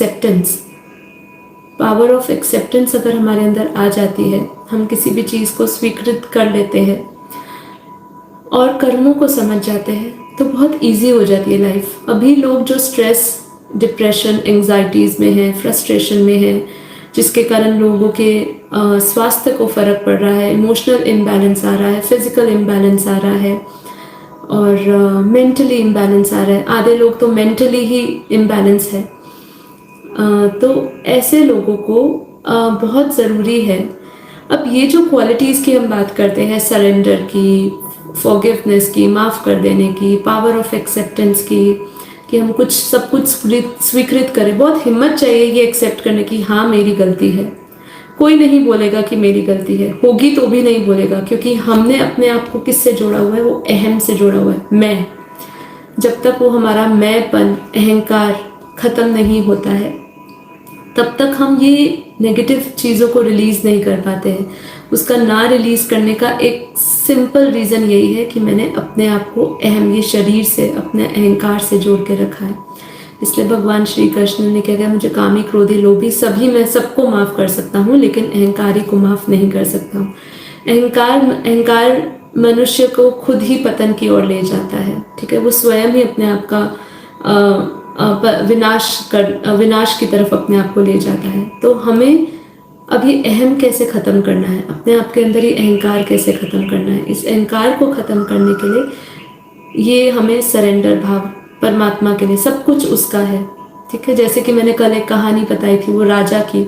Acceptance, power of acceptance अगर हमारे अंदर आ जाती है, हम किसी भी चीज़ को स्वीकृत कर लेते हैं और कर्मों को समझ जाते हैं, तो बहुत इजी हो जाती है लाइफ। अभी लोग जो स्ट्रेस, डिप्रेशन, एंजाइटीज़ में हैं, फ्रस्ट्रेशन में हैं, जिसके कारण लोगों के स्वास्थ्य को फ़र्क पड़ रहा है, इमोशनल इम्बैलेंस आ रहा है, फिजिकल इम्बैलेंस आ रहा है और मेंटली इम्बैलेंस आ रहा है। आधे लोग तो मेंटली ही इम्बैलेंस है। तो ऐसे लोगों को बहुत ज़रूरी है। अब ये जो क्वालिटीज़ की हम बात करते हैं, सरेंडर की, फॉरगिवनेस की, माफ़ कर देने की, पावर ऑफ एक्सेप्टेंस की, कि हम कुछ सब कुछ स्वीकृत करें। बहुत हिम्मत चाहिए ये एक्सेप्ट करने की, हाँ मेरी गलती है। कोई नहीं बोलेगा कि मेरी गलती है, होगी तो भी नहीं बोलेगा, क्योंकि हमने अपने आप को किससे जोड़ा हुआ है? वो अहम से जोड़ा हुआ है, मैं। जब तक वो हमारा मैंपन, अहंकार ख़त्म नहीं होता है, तब तक हम ये नेगेटिव चीज़ों को रिलीज़ नहीं कर पाते हैं। उसका ना रिलीज़ करने का एक सिंपल रीज़न यही है कि मैंने अपने आप को अहम, ये शरीर से, अपने अहंकार से जोड़ के रखा है। इसलिए भगवान श्री कृष्ण ने क्या कहा, मुझे कामी, क्रोधी, लोभी सभी, मैं सबको माफ़ कर सकता हूँ, लेकिन अहंकारी को माफ़ नहीं कर सकता हूँ। अहंकार मनुष्य को खुद ही पतन की ओर ले जाता है, ठीक है। वो स्वयं ही अपने आप का विनाश की तरफ अपने आप को ले जाता है। तो हमें अब ये अहम कैसे ख़त्म करना है, अपने आप के अंदर ये अहंकार कैसे ख़त्म करना है, इस अहंकार को ख़त्म करने के लिए ये हमें सरेंडर भाव, परमात्मा के लिए सब कुछ उसका है, ठीक है। जैसे कि मैंने कल एक कहानी बताई थी वो राजा की,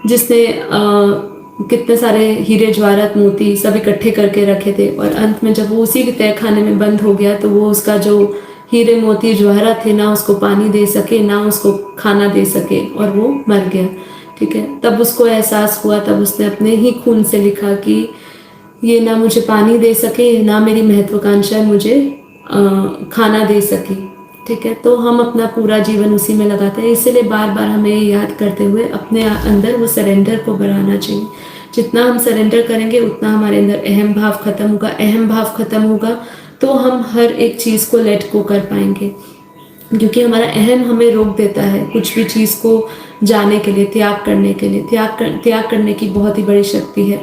जिसने कितने सारे हीरे जवाहरात मोती सब इकट्ठे करके रखे थे, और अंत में जब वो उसी के तहखाने में बंद हो गया, तो वो उसका जो हीरे मोती जवाहरात थे, ना उसको पानी दे सके, ना उसको खाना दे सके, और वो मर गया, ठीक है। तब उसको एहसास हुआ, तब उसने अपने ही खून से लिखा कि ये ना मुझे पानी दे सके, ना मेरी महत्वाकांक्षा मुझे खाना दे सके, ठीक है। तो हम अपना पूरा जीवन उसी में लगाते हैं। इसीलिए बार बार हमें याद करते हुए अपने अंदर वो सरेंडर को बढ़ाना चाहिए। जितना हम सरेंडर करेंगे उतना हमारे अंदर अहम भाव खत्म होगा। अहम भाव खत्म होगा तो हम हर एक चीज़ को लेट गो कर पाएंगे, क्योंकि हमारा अहम हमें रोक देता है कुछ भी चीज़ को जाने के लिए, त्याग करने के लिए। त्याग करने की बहुत ही बड़ी शक्ति है।